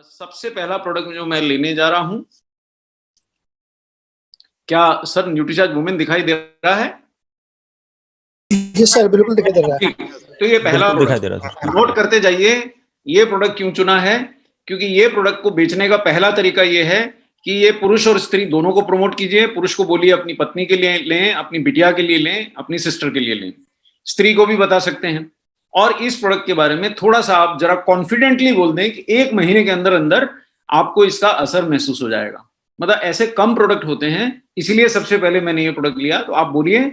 सबसे पहला प्रोडक्ट जो मैं लेने जा रहा हूं, क्या सर न्यूट्रीचार्ज वुमेन दिखाई दे रहा है? जी सर, बिल्कुल दिखाई दे रहा है। तो ये पहला बिल्कुल दिखाई दे प्रोडक्ट, रहा है सर। नोट करते जाइए। ये प्रोडक्ट क्यों चुना है? क्योंकि ये प्रोडक्ट को बेचने का पहला तरीका ये है कि ये पुरुष और स्त्री दोनों को प्रमोट कीजिए। पुरुष को बोलिए अपनी पत्नी के लिए लें, अपनी बिटिया के लिए लें, अपनी सिस्टर के लिए लें, स्त्री को भी बता सकते हैं। और इस प्रोडक्ट के बारे में थोड़ा सा आप जरा कॉन्फिडेंटली बोल दें कि 1 महीने के अंदर अंदर आपको इसका असर महसूस हो जाएगा। मतलब ऐसे कम प्रोडक्ट होते हैं, इसीलिए सबसे पहले मैंने ये प्रोडक्ट लिया। तो आप बोलिए,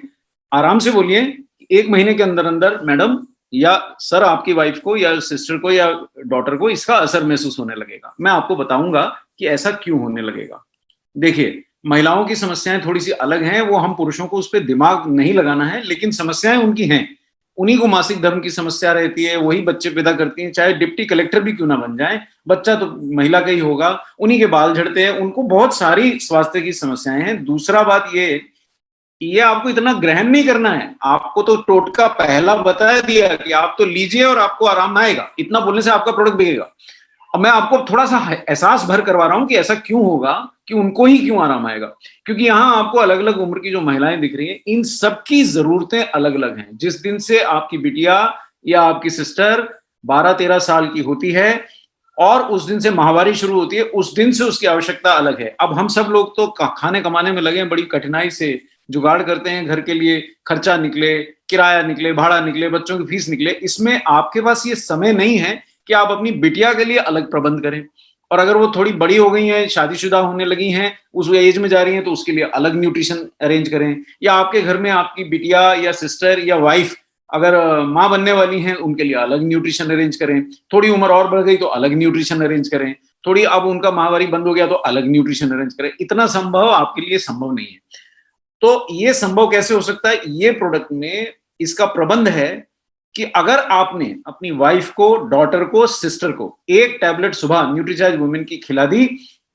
आराम से बोलिए, 1 महीने के अंदर अंदर मैडम या सर आपकी वाइफ को या सिस्टर को या डॉटर को इसका असर महसूस होने लगेगा। मैं आपको बताऊंगा कि ऐसा क्यों होने लगेगा। देखिए, महिलाओं की समस्याएं थोड़ी सी अलग हैं, वो हम पुरुषों को उस पर दिमाग नहीं लगाना है, लेकिन समस्याएं उनकी हैं। उन्हीं को मासिक धर्म की समस्या रहती है, वही बच्चे पैदा करती हैं, चाहे डिप्टी कलेक्टर भी क्यों ना बन जाए, बच्चा तो महिला का ही होगा। उन्हीं के बाल झड़ते हैं, उनको बहुत सारी स्वास्थ्य की समस्याएं हैं। दूसरा बात ये आपको इतना ग्रहण नहीं करना है। आपको तो टोटका पहला बता दिया कि आप तो लीजिए और आपको आराम आएगा। इतना बोलने से आपका प्रोडक्ट बिकेगा। अब मैं आपको थोड़ा सा एहसास भर करवा रहा हूं कि ऐसा क्यों होगा, कि उनको ही क्यों आराम आएगा। क्योंकि यहां आपको अलग अलग उम्र की जो महिलाएं दिख रही हैं, इन सबकी जरूरतें अलग अलग हैं। जिस दिन से आपकी बिटिया या आपकी सिस्टर 12-13 साल की होती है और उस दिन से माहवारी शुरू होती है, उस दिन से उसकी आवश्यकता अलग है। अब हम सब लोग तो खाने कमाने में लगे हैं, बड़ी कठिनाई से जुगाड़ करते हैं, घर के लिए खर्चा निकले, किराया निकले, भाड़ा निकले, बच्चों की फीस निकले। इसमें आपके पास ये समय नहीं है कि आप अपनी बिटिया के लिए अलग प्रबंध करें। और अगर वो थोड़ी बड़ी हो गई हैं, शादीशुदा होने लगी हैं, उस एज में जा रही हैं, तो उसके लिए अलग न्यूट्रिशन अरेंज करें। या आपके घर में आपकी बिटिया या सिस्टर या वाइफ अगर माँ बनने वाली हैं, उनके लिए अलग न्यूट्रिशन अरेंज करें। थोड़ी उम्र और बढ़ गई तो अलग न्यूट्रिशन अरेंज करें। थोड़ी अब उनका माहवारी बंद हो गया तो अलग न्यूट्रिशन अरेंज करें। इतना संभव आपके लिए संभव नहीं है। तो ये संभव कैसे हो सकता है? ये प्रोडक्ट में इसका प्रबंध है कि अगर आपने अपनी वाइफ को, डॉटर को, सिस्टर को एक टैबलेट सुबह न्यूट्रीचार्ज वुमेन की खिला दी,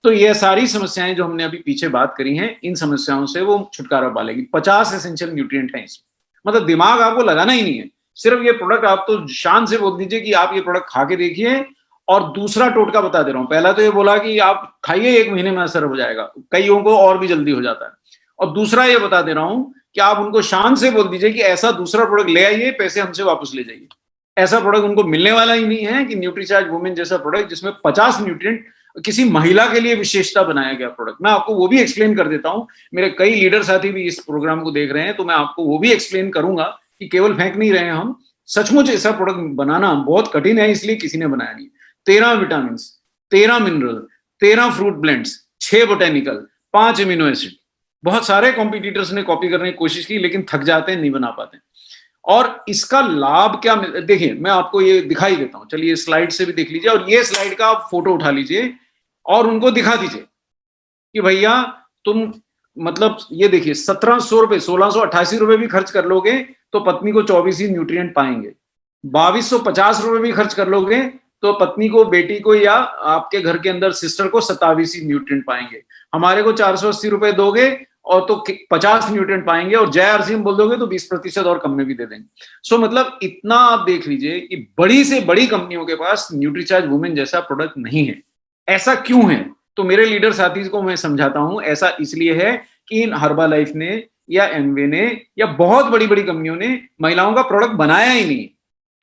तो ये सारी समस्याएं जो हमने अभी पीछे बात करी हैं, इन समस्याओं से वो छुटकारा पा लेगी। 50 एसेंशियल न्यूट्रिएंट हैं इसमें। मतलब दिमाग आपको लगाना ही नहीं है, सिर्फ ये प्रोडक्ट आप तो शान से बोल दीजिए कि आप ये प्रोडक्ट खा के देखिए। और दूसरा टोटका बता दे रहा हूं। पहला तो ये बोला कि आप खाइए, 1 महीने में असर हो जाएगा, कईयों को और भी जल्दी हो जाता है। और दूसरा ये बता दे रहा हूं कि आप उनको शान से बोल दीजिए कि ऐसा दूसरा प्रोडक्ट ले आइए, पैसे हमसे वापस ले जाइए। ऐसा प्रोडक्ट उनको मिलने वाला ही नहीं है कि न्यूट्रीचार्ज वुमेन जैसा प्रोडक्ट जिसमें 50 न्यूट्रिएंट, किसी महिला के लिए विशेषता बनाया गया प्रोडक्ट। मैं आपको वो भी एक्सप्लेन कर देता हूं। मेरे कई लीडर साथी भी इस प्रोग्राम को देख रहे हैं, तो मैं आपको वो भी एक्सप्लेन करूंगा कि केवल फेंक नहीं रहे हैं हम। सचमुच ऐसा प्रोडक्ट बनाना बहुत कठिन है, इसलिए किसी ने बनाया नहीं। 13 vitamin, 13 mineral, 13 fruit blends, 6 botanical, 5 amino acid. बहुत सारे कॉम्पिटिटर्स ने कॉपी करने की कोशिश की, लेकिन थक जाते हैं, नहीं बना पाते। और इसका लाभ क्या, देखिए मैं आपको ये दिखाई देता हूं। चलिए स्लाइड से भी देख लीजिए, और ये स्लाइड का आप फोटो उठा लीजिए और उनको दिखा दीजिए कि भैया तुम, मतलब ये देखिए 1700 रुपए, 1688 रुपए भी खर्च कर लोगे तो पत्नी को 24 ही न्यूट्रिएंट पाएंगे। 2250 रुपए भी खर्च कर लोगे तो पत्नी को, बेटी को या आपके घर के अंदर सिस्टर को 27 ही न्यूट्रिएंट पाएंगे। हमारे को 480 रुपए दोगे और तो 50 न्यूट्रिएंट पाएंगे, और जय आरसीएम बोल दोगे तो 20% और कम में भी दे देंगे। सो मतलब इतना आप देख लीजिए कि बड़ी से बड़ी कंपनियों के पास न्यूट्रीचार्ज वुमेन जैसा प्रोडक्ट नहीं है। ऐसा क्यों है? तो मेरे लीडर साथी को मैं समझाता हूं। ऐसा इसलिए है कि इन हर्बा लाइफ ने या एमवे ने या बहुत बड़ी बड़ी कंपनियों ने महिलाओं का प्रोडक्ट बनाया ही नहीं।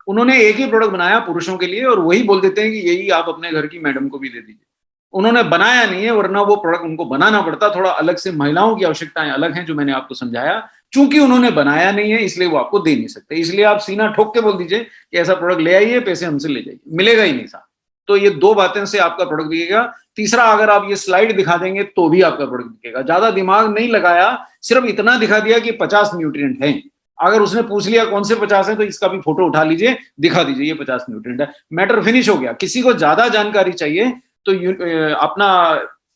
उन्होंने एक ही प्रोडक्ट बनाया पुरुषों के लिए, और वही बोल देते हैं कि यही आप अपने घर की मैडम को भी दे दीजिए। उन्होंने बनाया नहीं है, वरना वो प्रोडक्ट उनको बनाना पड़ता। थोड़ा अलग से, महिलाओं की आवश्यकताएं अलग हैं, जो मैंने आपको समझाया। चूंकि उन्होंने बनाया नहीं है, इसलिए वो आपको दे नहीं सकते। इसलिए आप सीना ठोक के बोल दीजिए कि ऐसा प्रोडक्ट ले आइए, पैसे हमसे ले जाइए, मिलेगा ही नहीं साहब। तो ये 2 बातें से आपका प्रोडक्ट बिकेगा। तीसरा, अगर आप ये स्लाइड दिखा देंगे तो भी आपका प्रोडक्ट बिकेगा। ज्यादा दिमाग नहीं लगाया, सिर्फ इतना दिखा दिया कि 50 न्यूट्रिएंट हैं। अगर उसने पूछ लिया कौन से 50 है, तो इसका भी फोटो उठा लीजिए, दिखा दीजिए ये 50 न्यूट्रिएंट है, मैटर फिनिश हो गया। किसी को ज्यादा जानकारी चाहिए तो अपना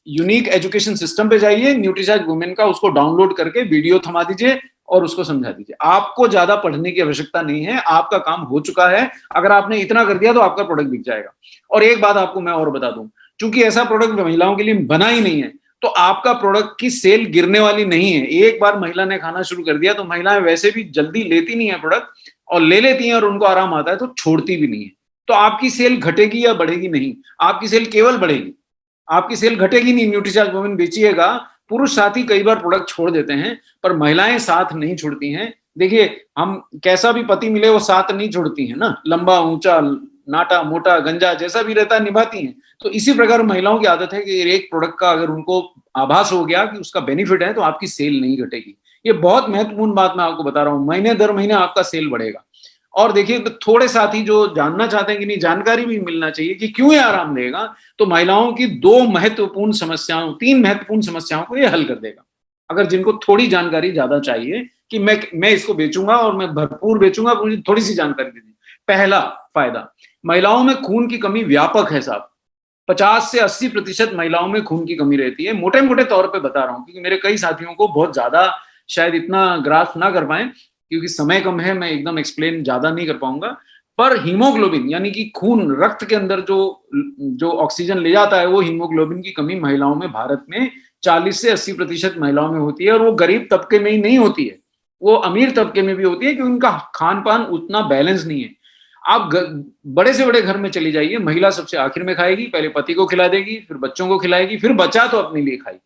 यूनिक एजुकेशन सिस्टम पे जाइए, न्यूट्रीचार्ज वुमेन का उसको डाउनलोड करके वीडियो थमा दीजिए और उसको समझा दीजिए। आपको ज्यादा पढ़ने की आवश्यकता नहीं है, आपका काम हो चुका है। अगर आपने इतना कर दिया तो आपका प्रोडक्ट बिक जाएगा। और एक बात आपको मैं और बता दूं, चूंकि ऐसा प्रोडक्ट महिलाओं के लिए बना ही नहीं है, तो आपका प्रोडक्ट की सेल गिरने वाली नहीं है। एक बार महिला ने खाना शुरू कर दिया तो महिलाएं वैसे भी जल्दी लेती नहीं है प्रोडक्ट, और ले लेती हैं और उनको आराम आता है तो छोड़ती भी नहीं है। तो आपकी सेल घटेगी या बढ़ेगी? नहीं, आपकी सेल केवल बढ़ेगी, आपकी सेल घटेगी नहीं। न्यूट्रीचार्ज वुमेन बेचिएगा, पुरुष साथी कई बार प्रोडक्ट छोड़ देते हैं, पर महिलाएं साथ नहीं छोड़ती हैं। देखिए, हम कैसा भी पति मिले वो साथ नहीं छोड़ती है ना, लंबा ऊंचा नाटा मोटा गंजा जैसा भी रहता है निभाती हैं। तो इसी प्रकार महिलाओं की आदत है कि एक प्रोडक्ट का अगर उनको आभास हो गया कि उसका बेनिफिट है तो आपकी सेल नहीं घटेगी। ये बहुत महत्वपूर्ण बात मैं आपको बता रहा हूं, महीने दर महीने आपका सेल बढ़ेगा। और देखिए, तो थोड़े साथी जो जानना चाहते हैं कि नहीं, जानकारी भी मिलना चाहिए कि क्यों ये आराम देगा, तो महिलाओं की तीन महत्वपूर्ण समस्याओं को ये हल कर देगा। अगर जिनको थोड़ी जानकारी ज्यादा चाहिए कि मैं इसको बेचूंगा और मैं भरपूर बेचूंगा, मुझे थोड़ी सी जानकारी दीजिए। पहला फायदा, महिलाओं में खून की कमी व्यापक है साहब। 50 से 80% महिलाओं में खून की कमी रहती है। मोटे मोटे तौर पे बता रहा हूं, क्योंकि मेरे कई साथियों को बहुत ज्यादा शायद इतना ग्रास्प ना कर पाए, क्योंकि समय कम है, मैं एकदम एक्सप्लेन ज्यादा नहीं कर पाऊंगा। पर हीमोग्लोबिन यानी कि खून, रक्त के अंदर जो जो ऑक्सीजन ले जाता है, वो हीमोग्लोबिन की कमी महिलाओं में भारत में 40 से 80% महिलाओं में होती है। और वो गरीब तबके में ही नहीं होती है, वो अमीर तबके में भी होती है, क्योंकि उनका खान पान उतना बैलेंस नहीं है। आप बड़े से बड़े घर में चली जाइए, महिला सबसे आखिर में खाएगी, पहले पति को खिला देगी, फिर बच्चों को खिलाएगी, फिर बचा तो अपने लिए खाएगी।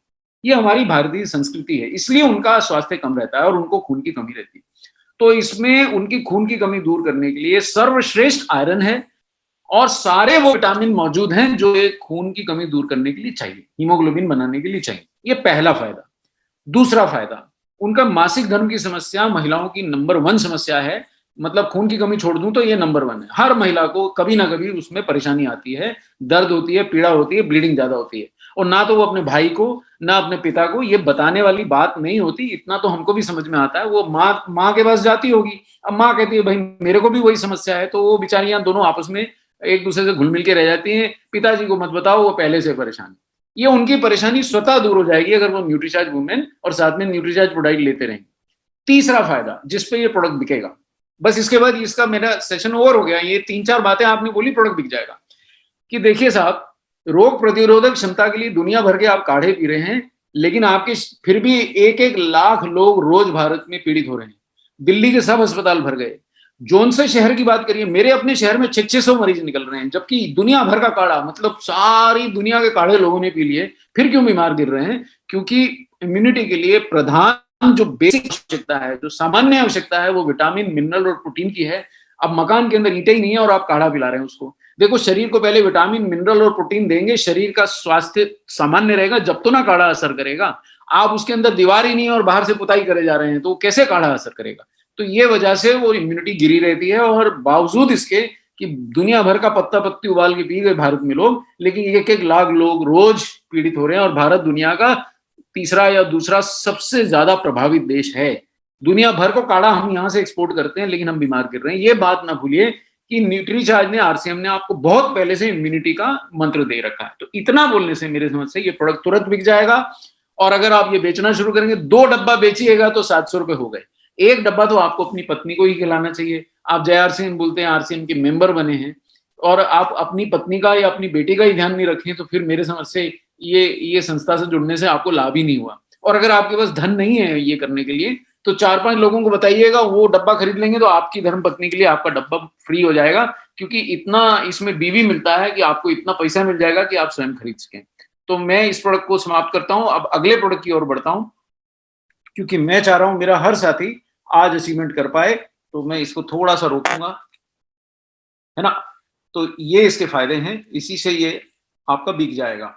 ये हमारी भारतीय संस्कृति है, इसलिए उनका स्वास्थ्य कम रहता है और उनको खून की कमी रहती है। तो इसमें उनकी खून की कमी दूर करने के लिए सर्वश्रेष्ठ आयरन है और सारे वो विटामिन मौजूद हैं जो एक खून की कमी दूर करने के लिए चाहिए, हीमोग्लोबिन बनाने के लिए चाहिए। ये पहला फायदा। दूसरा फायदा, उनका मासिक धर्म की समस्या महिलाओं की नंबर 1 समस्या है। मतलब खून की कमी छोड़ दूं तो ये नंबर 1 है। हर महिला को कभी ना कभी उसमें परेशानी आती है, दर्द होती है, पीड़ा होती है, ब्लीडिंग ज्यादा होती है। और ना तो वो अपने भाई को ना अपने पिता को ये बताने वाली बात नहीं होती, इतना तो हमको भी समझ में आता है। वो माँ के पास जाती होगी, अब माँ कहती है भाई मेरे को भी वही समस्या है, तो वो बेचारियां दोनों आपस में एक दूसरे से घुल मिल के रह जाती हैं। पिताजी को मत बताओ, वो पहले से परेशान है। ये उनकी परेशानी स्वतः दूर हो जाएगी अगर वो न्यूट्रीचार्ज वुमेन और साथ में न्यूट्रीचार्ज प्रोडक्ट लेते रहेंगे। तीसरा फायदा जिसपे ये प्रोडक्ट बिकेगा, बस इसके बाद इसका मेरा सेशन ओवर हो गया। ये 3-4 बातें आपने बोली, प्रोडक्ट बिक जाएगा। कि देखिए साहब, रोग प्रतिरोधक क्षमता के लिए दुनिया भर के आप काढ़े पी रहे हैं, लेकिन आपके फिर भी 1-1 लाख लोग रोज भारत में पीड़ित हो रहे हैं। दिल्ली के सब अस्पताल भर गए। जोन से शहर की बात करिए, मेरे अपने शहर में 600 मरीज निकल रहे हैं, जबकि दुनिया भर का काढ़ा, मतलब सारी दुनिया के काढ़े लोगों ने पी लिए। फिर क्यों बीमार गिर रहे हैं? क्योंकि इम्यूनिटी के लिए प्रधान जो बेसिक आवश्यकता है, जो सामान्य आवश्यकता है, वो विटामिन, मिनरल और प्रोटीन की है। अब मकान के अंदर ईंटें ही नहीं है और आप काढ़ा पिला रहे हैं उसको। देखो, शरीर को पहले विटामिन, मिनरल और प्रोटीन देंगे, शरीर का स्वास्थ्य सामान्य रहेगा, जब तो ना काढ़ा असर करेगा। आप उसके अंदर दीवार ही नहीं है और बाहर से पुताई करे जा रहे हैं, तो कैसे काढ़ा असर करेगा? तो ये वजह से वो इम्यूनिटी गिरी रहती है। और बावजूद इसके कि दुनिया भर का पत्ता पत्ती उबाल के पी गए भारत में लोग, लेकिन 1-1 लाख लोग रोज पीड़ित हो रहे हैं। और भारत दुनिया का तीसरा या दूसरा सबसे ज्यादा प्रभावित देश है। दुनिया भर को काढ़ा हम यहाँ से एक्सपोर्ट करते हैं, लेकिन हम बीमार गिर रहे हैं। ये बात ना भूलिए कि न्यूट्रीचार्ज ने, आरसीएम ने आपको बहुत पहले से इम्यूनिटी का मंत्र दे रखा है। तो इतना बोलने से मेरे समझ से ये प्रोडक्ट तुरंत बिक जाएगा। और अगर आप ये बेचना शुरू करेंगे, 2 डब्बा बेचिएगा तो 700 रुपए हो गए। 1 डब्बा तो आपको अपनी पत्नी को ही खिलाना चाहिए। आप जय आरसीएम बोलते हैं, आरसीएम के मेंबर बने हैं, और आप अपनी पत्नी का या अपनी बेटी का ही ध्यान नहीं रखें, तो फिर मेरे समझ से ये संस्था से जुड़ने से आपको लाभ ही नहीं हुआ। और अगर आपके पास धन नहीं है ये करने के लिए, तो 4-5 लोगों को बताइएगा, वो डब्बा खरीद लेंगे, तो आपकी धर्मपत्नी के लिए आपका डब्बा फ्री हो जाएगा। क्योंकि इतना इसमें बीवी मिलता है कि आपको इतना पैसा मिल जाएगा कि आप स्वयं खरीद सकें। तो मैं इस प्रोडक्ट को समाप्त करता हूं, अब अगले प्रोडक्ट की ओर बढ़ता हूं, क्योंकि मैं चाह रहा हूं मेरा हर साथी आज अचीवमेंट कर पाए। तो मैं इसको थोड़ा सा रोकूंगा, है ना। तो ये इसके फायदे हैं, इसी से ये आपका बिक जाएगा।